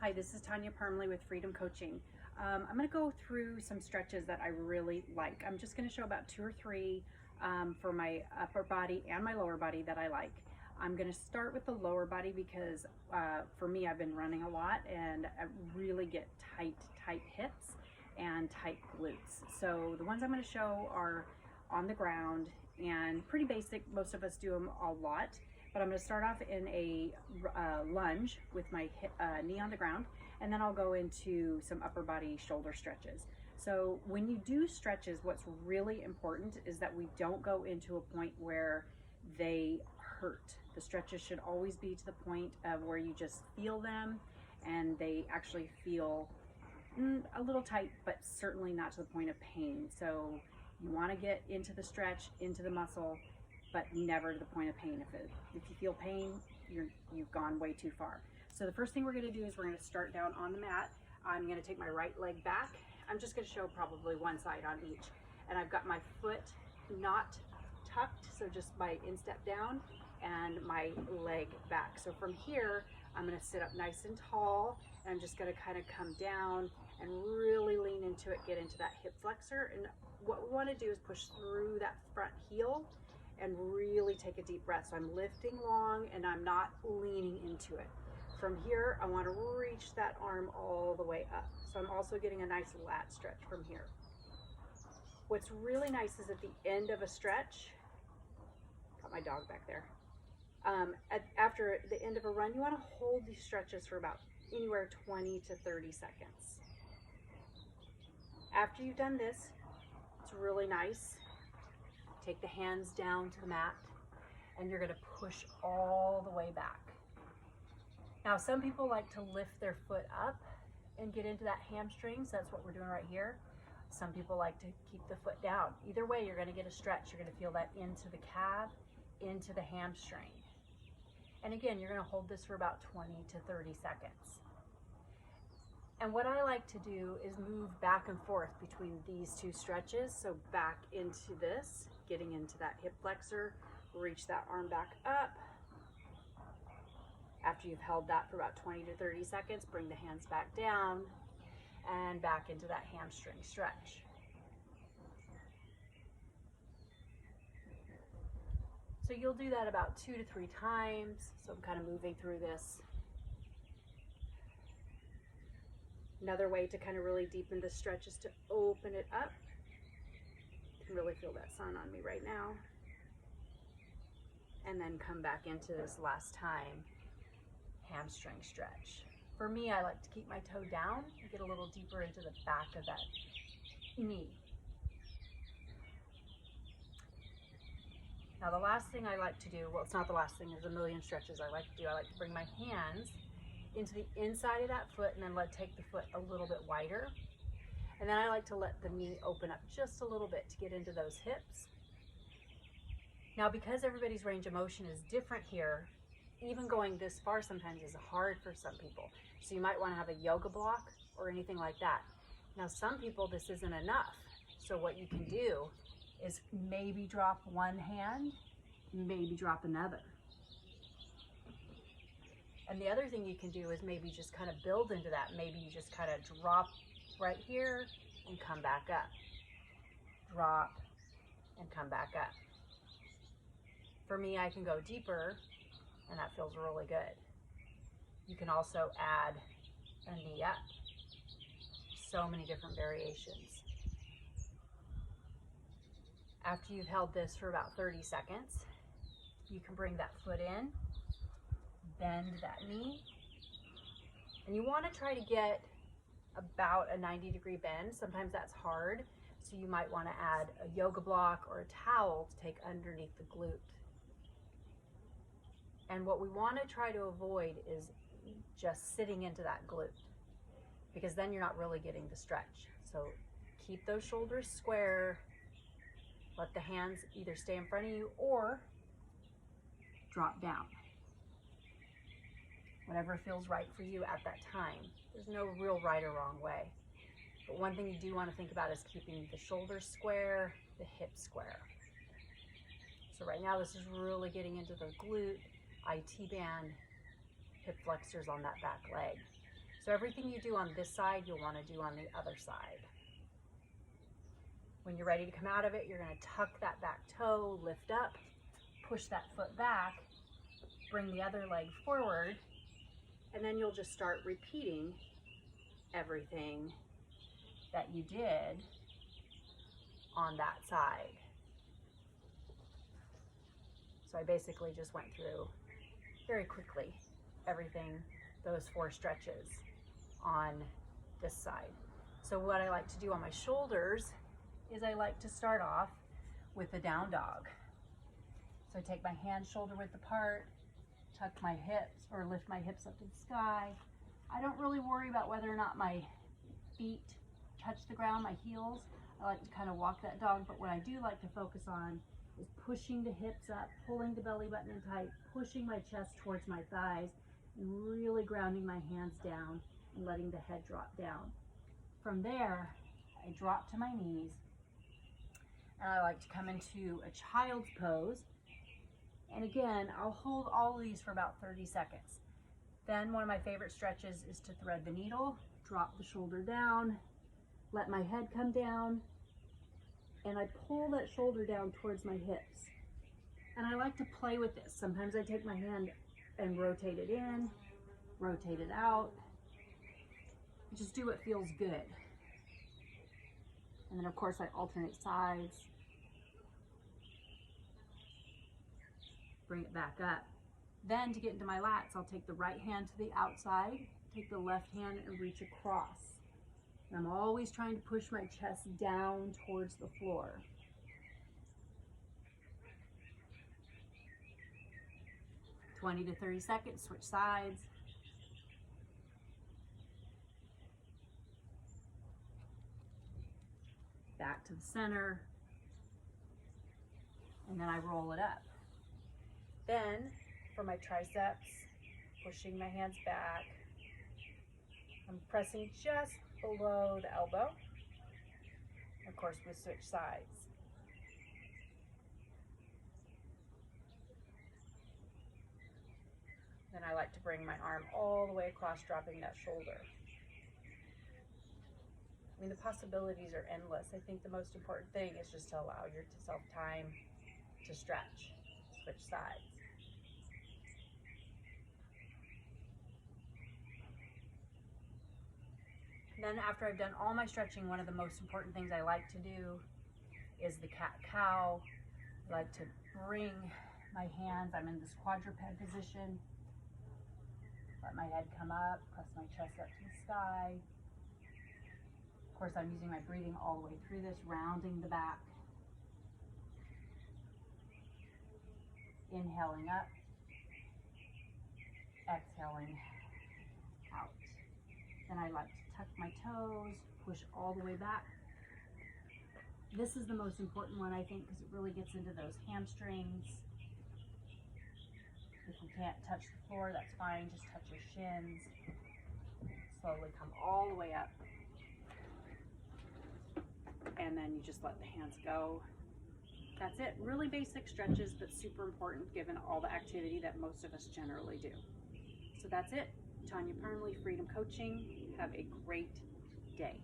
Hi, this is Tanya Parmley with Freedom Coaching. I'm going to go through some stretches that I really like. I'm just going to show about 2 or 3 for my upper body and my lower body that I like. I'm going to start with the lower body because for me, I've been running a lot and I really get tight hips and tight glutes. So the ones I'm going to show are on the ground and pretty basic. Most of us do them a lot. But I'm going to start off in a lunge with my knee on the ground, and then I'll go into some upper body shoulder stretches. So when you do stretches, what's really important is that we don't go into a point where they hurt. The stretches should always be to the point of where you just feel them and they actually feel a little tight, but certainly not to the point of pain. So you want to get into the stretch, into the muscle, but never to the point of pain. If you feel pain, you've gone way too far. So the first thing we're going to do is we're going to start down on the mat. I'm going to take my right leg back. I'm just going to show probably one side on each. And I've got my foot not tucked, so just my instep down and my leg back. So from here, I'm going to sit up nice and tall, and I'm just going to kind of come down and really lean into it, get into that hip flexor. And what we want to do is push through that front heel and really take a deep breath. So I'm lifting long and I'm not leaning into it. From here, I want to reach that arm all the way up. So I'm also getting a nice lat stretch from here. What's really nice is at the end of a stretch, got my dog back there. After the end of a run, you want to hold these stretches for about anywhere 20 to 30 seconds. After you've done this, it's really nice. Take the hands down to the mat and you're going to push all the way back. Now, some people like to lift their foot up and get into that hamstring, so that's what we're doing right here. Some people like to keep the foot down. Either way, you're going to get a stretch. You're going to feel that into the calf, into the hamstring. And again, you're going to hold this for about 20 to 30 seconds. And what I like to do is move back and forth between these two stretches. So back into this, getting into that hip flexor, reach that arm back up. After you've held that for about 20 to 30 seconds, bring the hands back down and back into that hamstring stretch. So you'll do that about 2 to 3 times. So I'm kind of moving through this. Another way to kind of really deepen the stretch is to open it up. You can really feel that sun on me right now. And then come back into this last time, hamstring stretch. For me, I like to keep my toe down and get a little deeper into the back of that knee. Now the last thing I like to do, well, it's not the last thing, there's a million stretches I like to do. I like to bring my hands into the inside of that foot and then take the foot a little bit wider. And then I like to let the knee open up just a little bit to get into those hips. Now, because everybody's range of motion is different here, even going this far sometimes is hard for some people. So you might want to have a yoga block or anything like that. Now, some people, this isn't enough. So what you can do is maybe drop one hand, maybe drop another. And the other thing you can do is maybe just kind of build into that. Maybe you just kind of drop right here and come back up. Drop and come back up. For me, I can go deeper and that feels really good. You can also add a knee up. So many different variations. After you've held this for about 30 seconds, you can bring that foot in, bend that knee, and you want to try to get about a 90-degree bend. Sometimes that's hard, so you might want to add a yoga block or a towel to take underneath the glute. And what we want to try to avoid is just sitting into that glute, because then you're not really getting the stretch. So keep those shoulders square, let the hands either stay in front of you or drop down. Whatever feels right for you at that time. There's no real right or wrong way. But one thing you do want to think about is keeping the shoulders square, the hips square. So right now this is really getting into the glute, IT band, hip flexors on that back leg. So everything you do on this side, you'll want to do on the other side. When you're ready to come out of it, you're going to tuck that back toe, lift up, push that foot back, bring the other leg forward, and then you'll just start repeating everything that you did on that side. So I basically just went through very quickly everything, those 4 stretches on this side. So what I like to do on my shoulders is I like to start off with the down dog. So I take my hands shoulder width apart, tuck my hips or lift my hips up to the sky. I don't really worry about whether or not my feet touch the ground, my heels. I like to kind of walk that dog, but what I do like to focus on is pushing the hips up, pulling the belly button in tight, pushing my chest towards my thighs, and really grounding my hands down and letting the head drop down. From there, I drop to my knees, and I like to come into a child's pose. And again, I'll hold all of these for about 30 seconds. Then one of my favorite stretches is to thread the needle, drop the shoulder down, let my head come down, and I pull that shoulder down towards my hips. And I like to play with this. Sometimes I take my hand and rotate it in, rotate it out. Just do what feels good. And then of course I alternate sides. Bring it back up. Then to get into my lats, I'll take the right hand to the outside, take the left hand and reach across. And I'm always trying to push my chest down towards the floor. (20 to 30 seconds, switch sides. Back to the center. And then I roll it up. Then for my triceps, pushing my hands back. I'm pressing just below the elbow. Of course, we switch sides. Then I like to bring my arm all the way across, dropping that shoulder. I mean, the possibilities are endless. I think the most important thing is just to allow yourself time to stretch, switch sides. Then after I've done all my stretching, one of the most important things I like to do is the cat-cow. I like to bring my hands, I'm in this quadruped position. Let my head come up, press my chest up to the sky. Of course, I'm using my breathing all the way through this, rounding the back. Inhaling up, exhaling out. Then I like to tuck my toes, push all the way back. This is the most important one, I think, because it really gets into those hamstrings. If you can't touch the floor, that's fine, just touch your shins. Slowly come all the way up. And then you just let the hands go. That's it. Really basic stretches, but super important given all the activity that most of us generally do. So that's it. Tanya Parmley, Freedom Coaching. Have a great day.